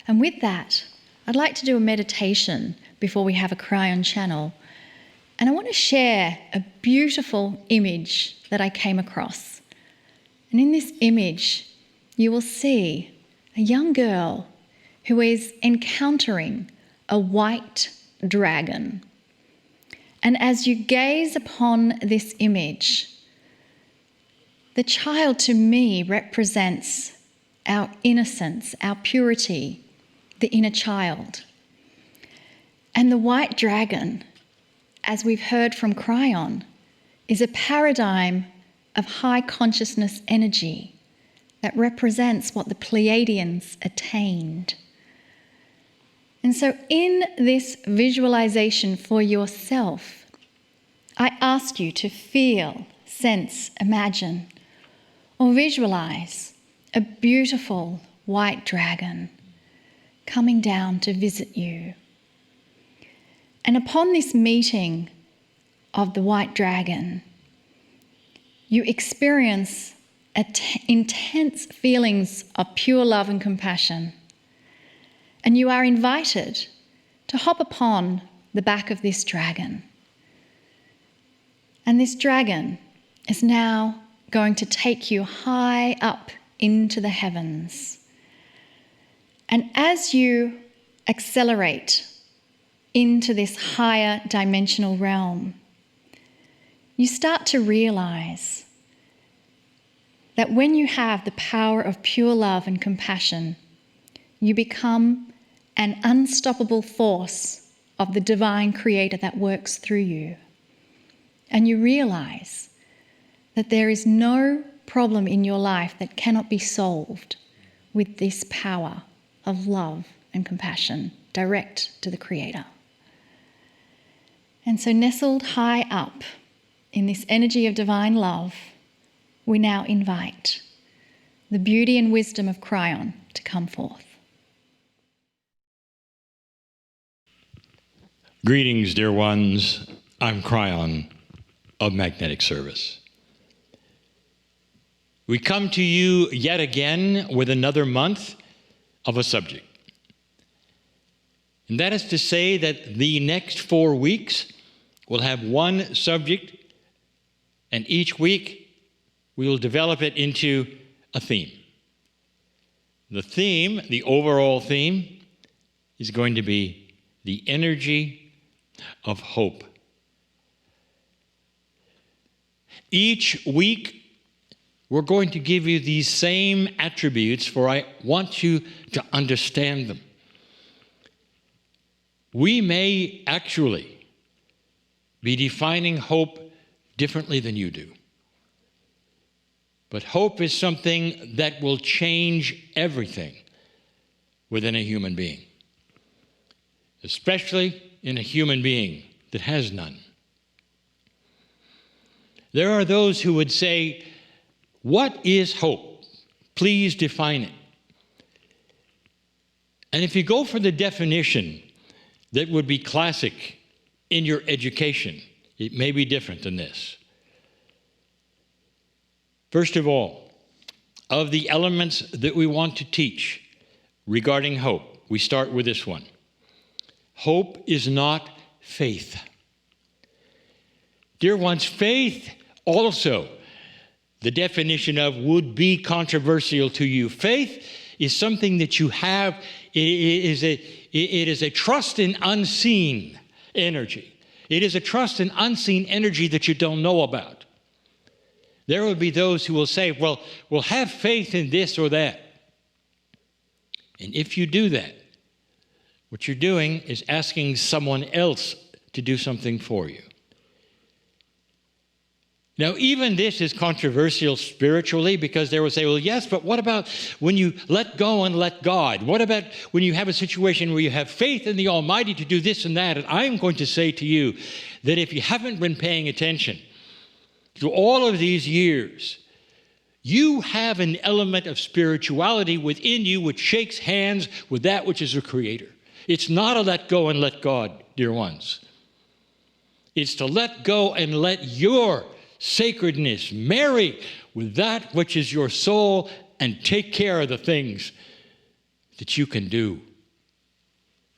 And with that, I'd like to do a meditation before we have a Kryon channel. And I want to share a beautiful image that I came across. And in this image, you will see a young girl who is encountering a white dragon. And as you gaze upon this image, the child to me represents our innocence, our purity, the inner child. And the white dragon, as we've heard from Kryon, is a paradigm of high consciousness energy that represents what the Pleiadians attained. And so in this visualization for yourself, I ask you to feel, sense, imagine, or visualize a beautiful white dragon coming down to visit you. And upon this meeting of the white dragon, you experience intense feelings of pure love and compassion. And you are invited to hop upon the back of this dragon. And this dragon is now going to take you high up into the heavens. And as you accelerate into this higher dimensional realm, you start to realize that when you have the power of pure love and compassion, you become an unstoppable force of the divine creator that works through you. And you realize that there is no problem in your life that cannot be solved with this power of love and compassion direct to the creator. And so nestled high up in this energy of divine love, we now invite the beauty and wisdom of Kryon to come forth. Greetings, dear ones. I'm Kryon of Magnetic Service. We come to you yet again with another month of a subject. And that is to say that the next 4 weeks will have one subject, and each week we will develop it into a theme. The theme, the overall theme, is going to be the energy of hope. Each week, we're going to give you these same attributes, for I want you to understand them. We may actually be defining hope differently than you do. But hope is something that will change everything within a human being, especially in a human being that has none. There are those who would say, what is hope? Please define it. And if you go for the definition that would be classic in your education, it may be different than this. First of all, of the elements that we want to teach regarding hope, we start with this one. Hope is not faith. Dear ones, faith also, the definition of would be controversial to you. Faith is something that you have. It is a trust in unseen energy. It is a trust in unseen energy that you don't know about. There will be those who will say, well, we'll have faith in this or that. And if you do that, what you're doing is asking someone else to do something for you. Now, even this is controversial spiritually, because they will say, well, yes, but what about when you let go and let God? What about when you have a situation where you have faith in the Almighty to do this and that? And I'm going to say to you that if you haven't been paying attention to all of these years, you have an element of spirituality within you which shakes hands with that which is the Creator. It's not a let go and let God, dear ones. It's to let go and let your sacredness marry with that which is your soul and take care of the things that you can do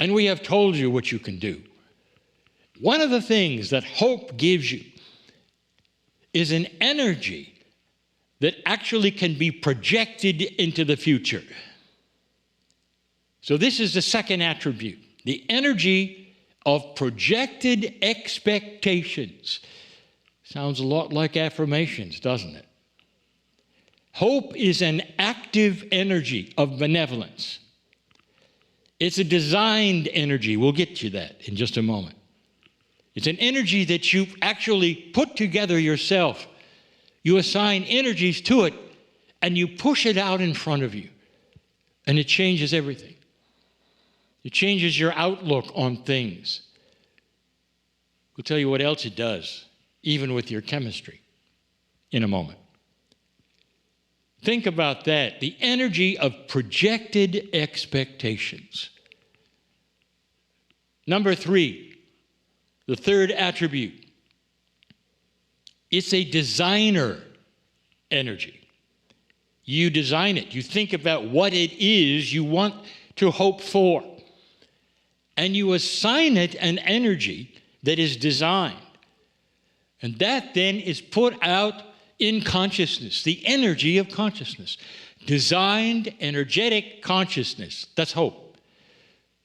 and we have told you what you can do. One of the things that hope gives you is an energy that actually can be projected into the future. So this is the second attribute, the energy of projected expectations. Sounds a lot like affirmations, doesn't it? Hope is an active energy of benevolence. It's a designed energy. We'll get to that in just a moment. It's an energy that you actually put together yourself. You assign energies to it, and you push it out in front of you, and it changes everything. It changes your outlook on things. We'll tell you what else it does, even with your chemistry, in a moment. Think about that, the energy of projected expectations. Number 3, the third attribute. It's a designer energy. You design it. You think about what it is you want to hope for. And you assign it an energy that is designed. And that then is put out in consciousness, the energy of consciousness. Designed, energetic consciousness. That's hope.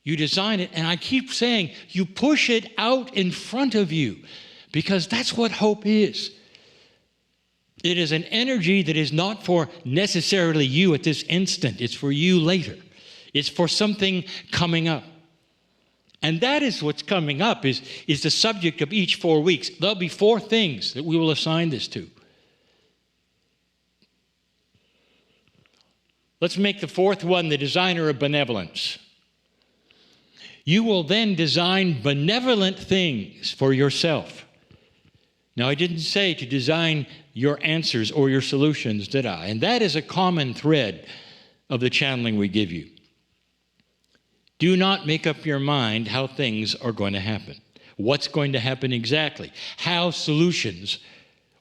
You design it, and I keep saying, you push it out in front of you, because that's what hope is. It is an energy that is not for necessarily you at this instant. It's for you later. It's for something coming up. And that is what's coming up, is the subject of each 4 weeks. There'll be 4 things that we will assign this to. Let's make the 4th one the designer of benevolence. You will then design benevolent things for yourself. Now, I didn't say to design your answers or your solutions, did I? And that is a common thread of the channeling we give you. Do not make up your mind how things are going to happen. What's going to happen exactly? How solutions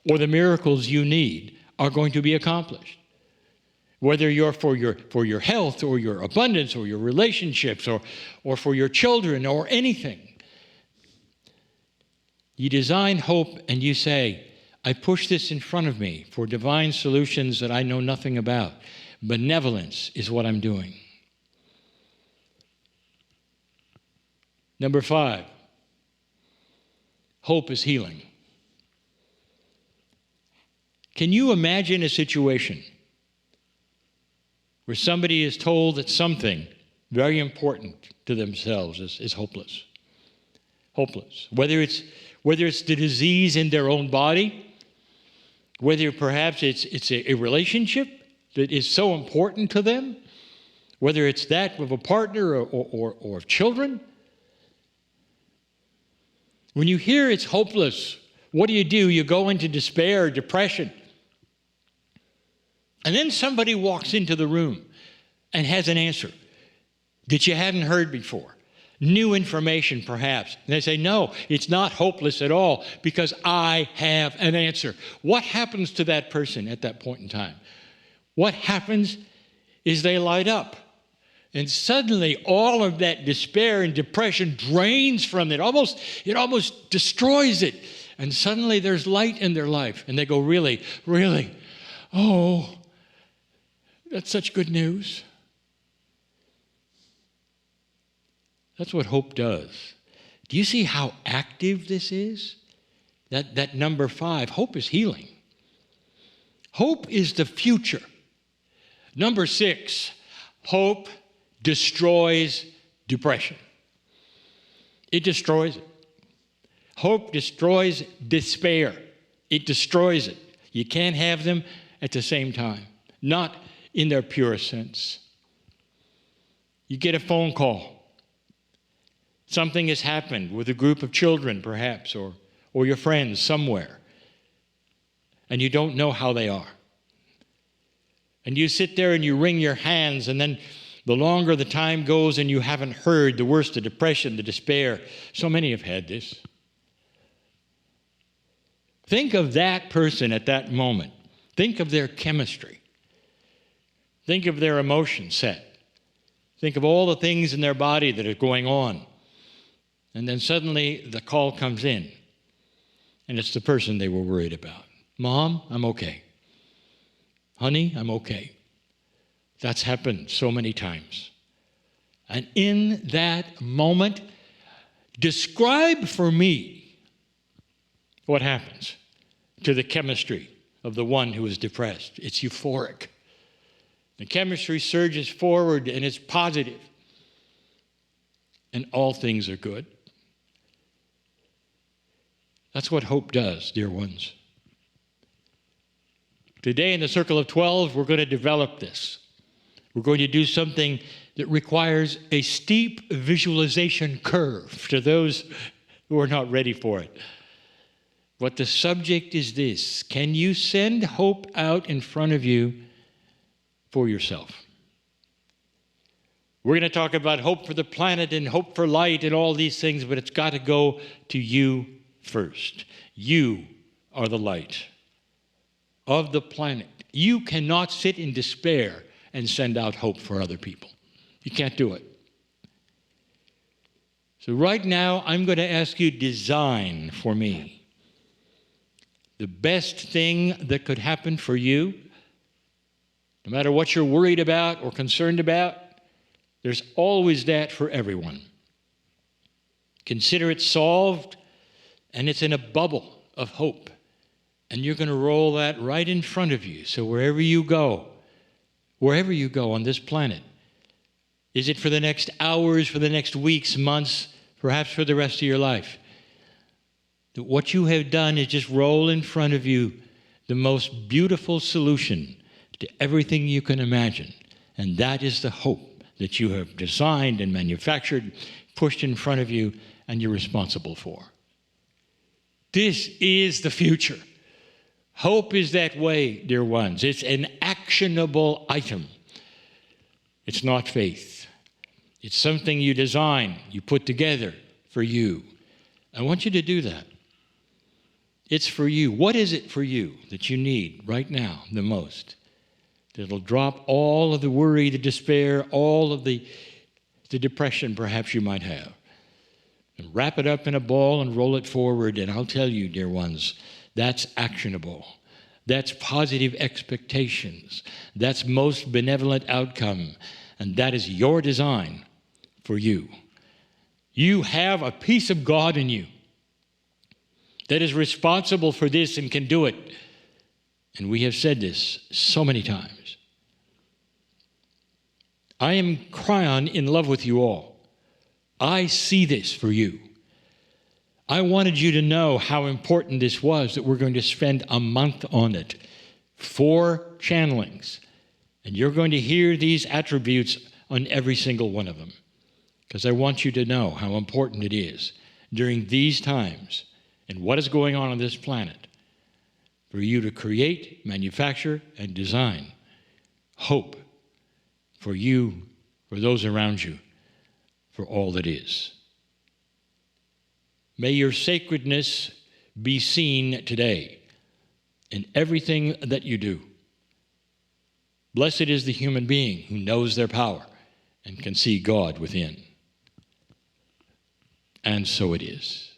or the miracles you need are going to be accomplished. Whether you're for your health or your abundance or your relationships or for your children or anything. You design hope and you say, I push this in front of me for divine solutions that I know nothing about. Benevolence is what I'm doing. Number 5, hope is healing. Can you imagine a situation where somebody is told that something very important to themselves is hopeless? Hopeless. Whether it's the disease in their own body, whether perhaps it's a relationship that is so important to them, whether it's that of a partner or of children. When you hear it's hopeless, what do? You go into despair, depression. And then somebody walks into the room and has an answer that you hadn't heard before. New information, perhaps. And they say, no, it's not hopeless at all because I have an answer. What happens to that person at that point in time? What happens is they light up. And suddenly all of that despair and depression drains from it. It almost destroys it. And suddenly there's light in their life. And they go, really, really? Oh, that's such good news. That's what hope does. Do you see how active this is? That number 5, hope is healing. Hope is the future. Number 6, hope destroys depression. It destroys it. Hope destroys despair. It destroys it. You can't have them at the same time, not in their purest sense. You get a phone call. Something has happened with a group of children, perhaps, or your friends somewhere, and you don't know how they are. And you sit there and you wring your hands, and then the longer the time goes and you haven't heard, the worse the depression, the despair. So many have had this. Think of that person at that moment. Think of their chemistry. Think of their emotion set. Think of all the things in their body that are going on. And then suddenly the call comes in. And it's the person they were worried about. Mom, I'm okay. Honey, I'm okay. That's happened so many times. And in that moment, describe for me what happens to the chemistry of the one who is depressed. It's euphoric. The chemistry surges forward and it's positive. And all things are good. That's what hope does, dear ones. Today in the Circle of 12, we're going to develop this. We're going to do something that requires a steep visualization curve to those who are not ready for it. But the subject is this: can you send hope out in front of you for yourself? We're going to talk about hope for the planet and hope for light and all these things, but it's got to go to you first. You are the light of the planet. You cannot sit in despair and send out hope for other people. You can't do it. So right now, I'm going to ask you to design for me the best thing that could happen for you. No matter what you're worried about or concerned about, there's always that for everyone. Consider it solved, and it's in a bubble of hope. And you're going to roll that right in front of you. So wherever you go on this planet, is it for the next hours, for the next weeks, months, perhaps for the rest of your life? That what you have done is just roll in front of you the most beautiful solution to everything you can imagine. And that is the hope that you have designed and manufactured, pushed in front of you, and you're responsible for. This is the future. Hope is that way, dear ones. It's an actionable item. It's not faith. It's something you design, you put together for you. I want you to do that. It's for you. What is it for you that you need right now the most? That'll drop all of the worry, the despair, all of the depression perhaps you might have. And wrap it up in a ball and roll it forward. And I'll tell you, dear ones, that's actionable. That's positive expectations. That's most benevolent outcome. And that is your design for you. You have a piece of God in you that is responsible for this and can do it. And we have said this so many times. I am Kryon in love with you all. I see this for you. I wanted you to know how important this was, that we're going to spend a month on it. 4 channelings. And you're going to hear these attributes on every single one of them. Because I want you to know how important it is during these times and what is going on this planet for you to create, manufacture, and design hope for you, for those around you, for all that is. May your sacredness be seen today in everything that you do. Blessed is the human being who knows their power and can see God within. And so it is.